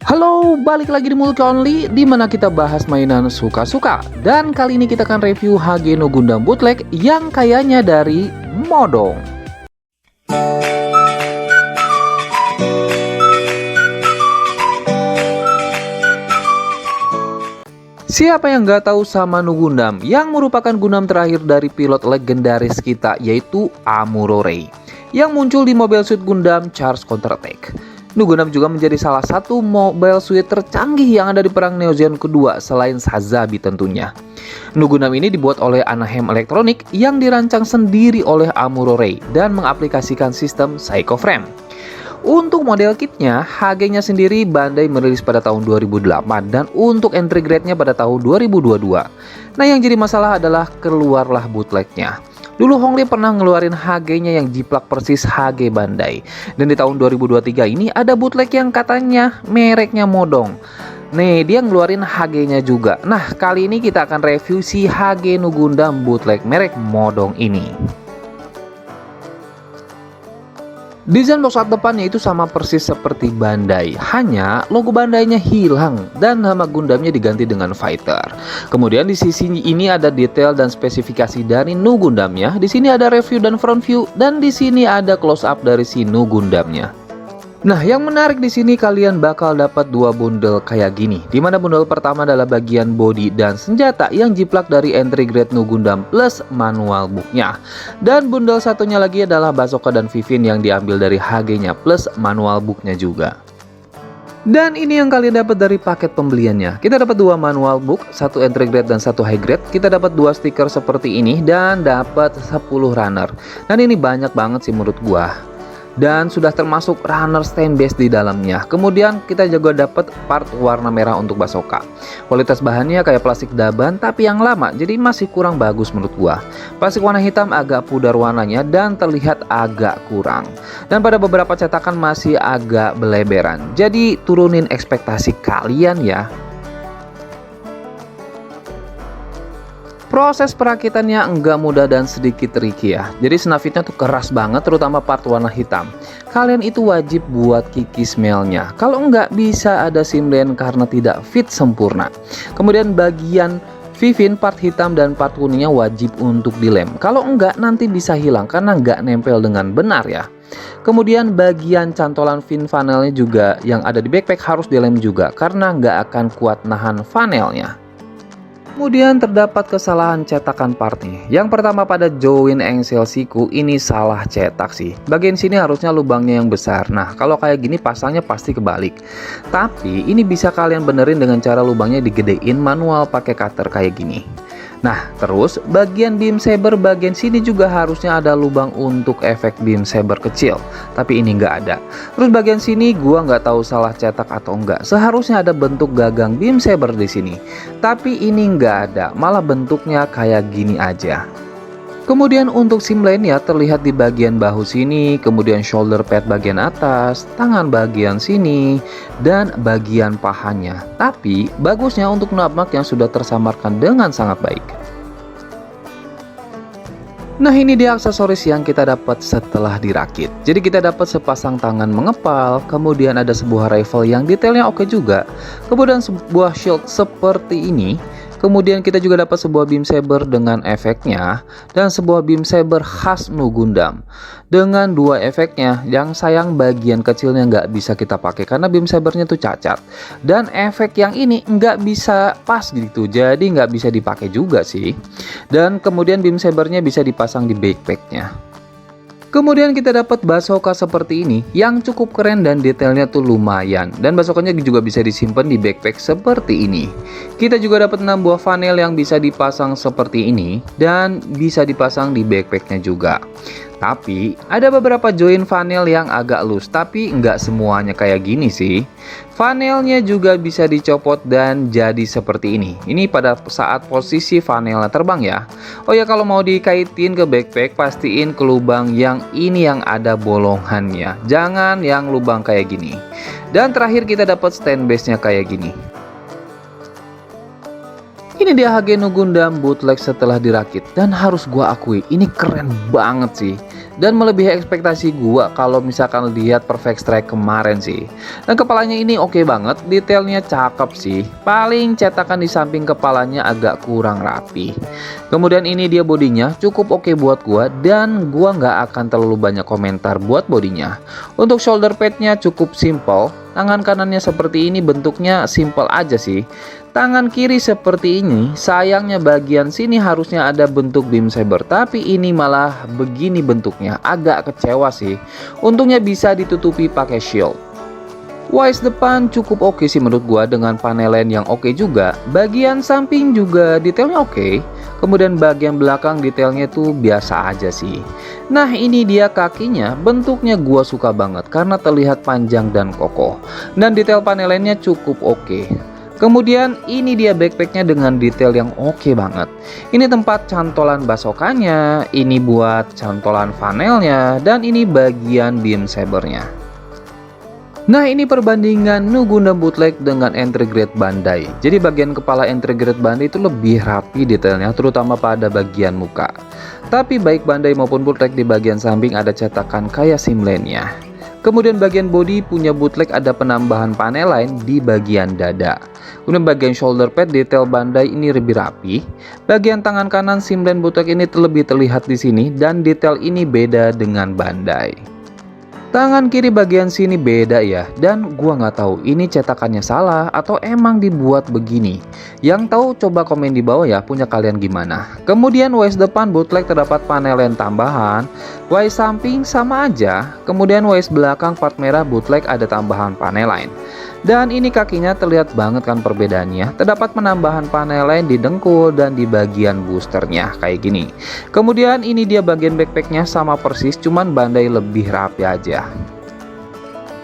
Halo, balik lagi di Multi Only di mana kita bahas mainan suka-suka. Dan kali ini kita akan review HG No Gundam Bootleg yang kayaknya dari Modong. Siapa yang nggak tahu sama No Gundam yang merupakan Gundam terakhir dari pilot legendaris kita, yaitu Amuro Ray, yang muncul di Mobile Suit Gundam Charge Counter Attack. No Gundam juga menjadi salah satu mobile suit tercanggih yang ada di perang Neo Zeon kedua selain Sazabi tentunya. No Gundam ini dibuat oleh Anaheim Electronic yang dirancang sendiri oleh Amuro Ray dan mengaplikasikan sistem Psycho Frame. Untuk model kitnya, HG-nya sendiri Bandai merilis pada tahun 2008 dan untuk entry grade-nya pada tahun 2022. Nah, yang jadi masalah adalah keluarlah bootleg-nya. Dulu Hongli pernah ngeluarin HG-nya yang jiplak persis HG Bandai. Dan di tahun 2023 ini ada bootleg yang katanya mereknya Modong. Nih, dia ngeluarin HG-nya juga. Nah, kali ini kita akan review si HG No Gundam bootleg merek Modong ini. Desain box art depannya itu sama persis seperti Bandai, hanya logo Bandainya hilang dan nama Gundamnya diganti dengan Fighter. Kemudian di sisi ini ada detail dan spesifikasi dari No Gundamnya. Di sini ada review dan front view, dan di sini ada close up dari si No Gundamnya. Nah, yang menarik di sini kalian bakal dapat dua bundle kayak gini. Dimana bundle pertama adalah bagian body dan senjata yang jiplak dari entry grade No Gundam plus manual booknya. Dan bundle satunya lagi adalah Bazooka dan Vivin yang diambil dari HG-nya plus manual booknya juga. Dan ini yang kalian dapat dari paket pembeliannya. Kita dapat dua manual book, satu entry grade dan satu high grade. Kita dapat dua stiker seperti ini dan dapat 10 runner. Dan ini banyak banget sih menurut gua. Dan sudah termasuk runner stand base di dalamnya. Kemudian kita juga dapat part warna merah untuk Bazooka. Kualitas bahannya kayak plastik daban tapi yang lama, jadi masih kurang bagus menurut gua. Plastik warna hitam agak pudar warnanya dan terlihat agak kurang. Dan pada beberapa cetakan masih agak beleberan. Jadi turunin ekspektasi kalian ya. Proses perakitannya enggak mudah dan sedikit tricky ya. Jadi snafitnya tuh keras banget, terutama part warna hitam. Kalian itu wajib buat kikis melnya. Kalau enggak bisa ada simlen karena tidak fit sempurna. Kemudian bagian Vivin part hitam dan part kuningnya wajib untuk dilem. Kalau enggak nanti bisa hilang karena enggak nempel dengan benar ya. Kemudian bagian cantolan fin funnelnya juga yang ada di backpack harus dilem juga karena enggak akan kuat nahan funnelnya. Kemudian terdapat kesalahan cetakan partnya. Yang pertama pada join engsel siku ini salah cetak sih. Bagian sini harusnya lubangnya yang besar. Nah, kalau kayak gini pasangnya pasti kebalik. Tapi ini bisa kalian benerin dengan cara lubangnya digedein manual pakai cutter kayak gini. Nah, terus bagian beam saber bagian sini juga harusnya ada lubang untuk efek beam saber kecil, tapi ini nggak ada. Terus bagian sini gua nggak tahu salah cetak atau enggak. Seharusnya ada bentuk gagang beam saber di sini, tapi ini nggak ada. Malah bentuknya kayak gini aja. Kemudian untuk simlennya terlihat di bagian bahu sini, kemudian shoulder pad bagian atas, tangan bagian sini, dan bagian pahanya. Tapi bagusnya untuk nabmak yang sudah tersamarkan dengan sangat baik. Nah, ini dia aksesoris yang kita dapat setelah dirakit. Jadi kita dapat sepasang tangan mengepal, kemudian ada sebuah rifle yang detailnya oke juga, kemudian sebuah shield seperti ini. Kemudian kita juga dapat sebuah beam saber dengan efeknya dan sebuah beam saber khas No Gundam dengan dua efeknya. Yang sayang bagian kecilnya nggak bisa kita pakai karena beam sabernya tuh cacat, dan efek yang ini nggak bisa pas gitu, jadi nggak bisa dipakai juga sih. Dan kemudian beam sabernya bisa dipasang di backpacknya. Kemudian kita dapat Bazooka seperti ini yang cukup keren dan detailnya tuh lumayan. Dan Bazookanya juga bisa disimpan di backpack seperti ini. Kita juga dapat 6 buah funnel yang bisa dipasang seperti ini dan bisa dipasang di backpacknya juga. Tapi ada beberapa join funnel yang agak loose, tapi nggak semuanya kayak gini sih. Funnelnya juga bisa dicopot dan jadi seperti ini. Ini pada saat posisi funnelnya terbang ya. Oh ya, kalau mau dikaitin ke backpack pastiin ke lubang yang ini yang ada bolongannya. Jangan yang lubang kayak gini. Dan terakhir kita dapat stand base-nya kayak gini. Ini dia HG No Gundam bootleg setelah dirakit, dan harus gua akui ini keren banget sih. dan melebihi ekspektasi gua kalau misalkan lihat Perfect Strike kemarin sih. Dan kepalanya ini oke banget, detailnya cakep sih. Paling cetakan di samping kepalanya agak kurang rapi. Kemudian ini dia bodinya cukup oke buat gua, dan gua nggak akan terlalu banyak komentar buat bodinya. Untuk shoulder padnya cukup simple. Tangan kanannya seperti ini, bentuknya simple aja sih. Tangan kiri seperti ini, sayangnya bagian sini harusnya ada bentuk beam saber, tapi ini malah begini bentuknya, agak kecewa sih. Untungnya bisa ditutupi pakai shield. Wise depan cukup oke sih menurut gua, dengan panelen yang oke juga. Bagian samping juga detailnya oke. Kemudian bagian belakang detailnya tuh biasa aja sih. Nah ini dia kakinya, bentuknya gua suka banget karena terlihat panjang dan kokoh. Dan detail panelennya cukup oke. Kemudian ini dia backpacknya dengan detail yang oke banget. Ini tempat cantolan basokannya, ini buat cantolan funnelnya, dan ini bagian beam sabernya. Nah ini perbandingan Nu Gundam Bootleg dengan Entry Grade Bandai. Jadi bagian kepala Entry Grade Bandai itu lebih rapi detailnya, terutama pada bagian muka. Tapi baik Bandai maupun Bootleg di bagian samping ada cetakan kayak simlane-nya. Kemudian bagian body punya Bootleg ada penambahan panel lain di bagian dada. Kemudian bagian shoulder pad detail Bandai ini lebih rapi. Bagian tangan kanan simlane Bootleg ini lebih terlihat di sini, dan detail ini beda dengan Bandai. Tangan kiri bagian sini beda ya, dan gua nggak tahu ini cetakannya salah atau emang dibuat begini. Yang tahu coba komen di bawah ya, punya kalian gimana. Kemudian waist depan Bootleg terdapat panelen tambahan, waist samping sama aja. Kemudian waist belakang part merah Bootleg ada tambahan panel lain. Dan ini kakinya terlihat banget kan perbedaannya. Terdapat penambahan panel lain di dengkul dan di bagian boosternya kayak gini. Kemudian ini dia bagian backpacknya sama persis, cuman Bandai lebih rapi aja.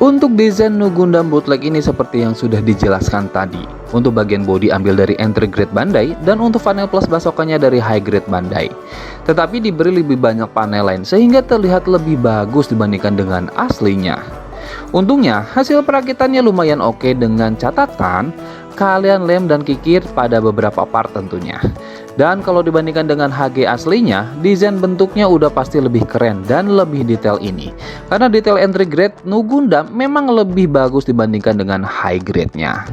Untuk desain Nu Gundam Bootleg ini seperti yang sudah dijelaskan tadi. Untuk bagian body ambil dari Entry Grade Bandai, dan untuk panel plus basokannya dari High Grade Bandai. Tetapi diberi lebih banyak panel lain sehingga terlihat lebih bagus dibandingkan dengan aslinya. Untungnya hasil perakitannya lumayan oke, dengan catatan kalian lem dan kikir pada beberapa part tentunya. Dan kalau dibandingkan dengan HG aslinya, desain bentuknya udah pasti lebih keren dan lebih detail ini. Karena detail Entry Grade Nu Gundam memang lebih bagus dibandingkan dengan High Grade-nya.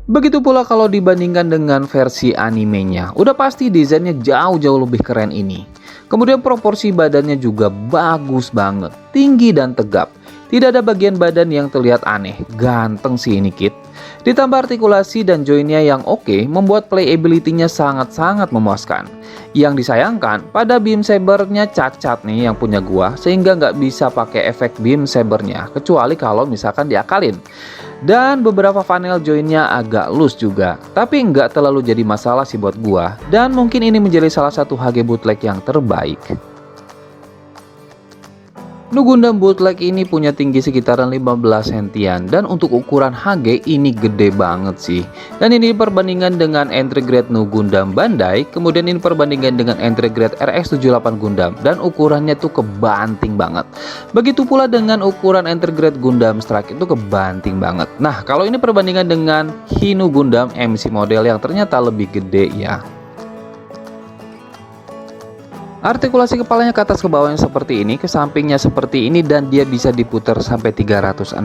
Begitu pula kalau dibandingkan dengan versi animenya, udah pasti desainnya jauh-jauh lebih keren ini. Kemudian proporsi badannya juga bagus banget, tinggi dan tegap. Tidak ada bagian badan yang terlihat aneh, ganteng sih ini kit. Ditambah artikulasi dan joinnya yang oke, membuat playability-nya sangat-sangat memuaskan. Yang disayangkan, pada beam sabernya cacat nih yang punya gua, sehingga nggak bisa pakai efek beam sabernya, kecuali kalau misalkan diakalin. Dan beberapa funnel joinnya agak loose juga, tapi nggak terlalu jadi masalah sih buat gua, dan mungkin ini menjadi salah satu HG Bootleg yang terbaik. Nu Gundam Bootleg ini punya tinggi sekitaran 15 cm, dan untuk ukuran HG ini gede banget sih. Dan ini perbandingan dengan Entry Grade Nu Gundam Bandai, kemudian ini perbandingan dengan Entry Grade RX-78 Gundam, dan ukurannya tuh kebanting banget. Begitu pula dengan ukuran Entry Grade Gundam Strike itu kebanting banget. Nah kalau ini perbandingan dengan Hino Gundam MC model yang ternyata lebih gede ya. Artikulasi kepalanya ke atas ke bawahnya seperti ini, ke sampingnya seperti ini, dan dia bisa diputar sampai 360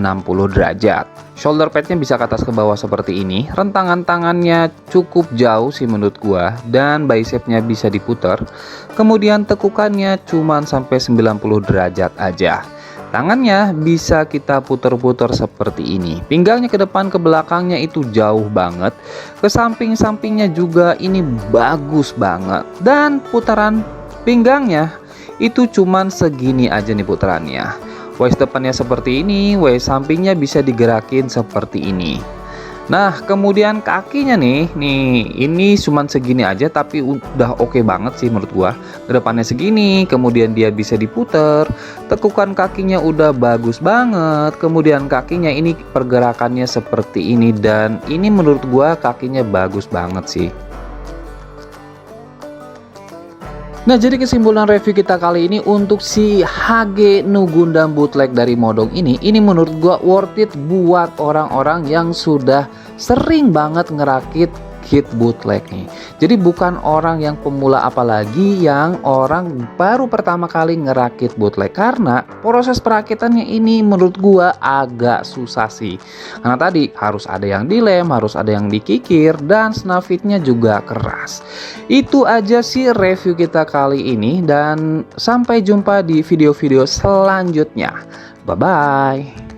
derajat. Shoulder padnya bisa ke atas ke bawah seperti ini. Rentangan tangannya cukup jauh sih menurut gua, dan bicepnya bisa diputar. Kemudian tekukannya cuman sampai 90 derajat aja. Tangannya bisa kita putar-putar seperti ini. Pinggangnya ke depan ke belakangnya itu jauh banget. Ke samping-sampingnya juga ini bagus banget. Dan putaran pinggangnya itu cuman segini aja nih putarannya. Waist depannya seperti ini, waist sampingnya bisa digerakin seperti ini. Nah kemudian kakinya nih ini cuman segini aja, tapi udah oke banget sih menurut gua. Kedepannya segini, kemudian dia bisa diputer. Tekukan kakinya udah bagus banget. Kemudian kakinya ini pergerakannya seperti ini, dan ini menurut gua kakinya bagus banget sih. Nah jadi kesimpulan review kita kali ini untuk si HG Nu Gundam Bootleg dari Modong ini menurut gua worth it buat orang-orang yang sudah sering banget ngerakit kit bootleg nih. Jadi bukan orang yang pemula, apalagi yang orang baru pertama kali ngerakit bootleg, karena proses perakitannya ini menurut gua agak susah sih. Karena tadi harus ada yang dilem, harus ada yang dikikir, dan snafitnya juga keras. Itu aja sih review kita kali ini, dan sampai jumpa di video-video selanjutnya. Bye bye.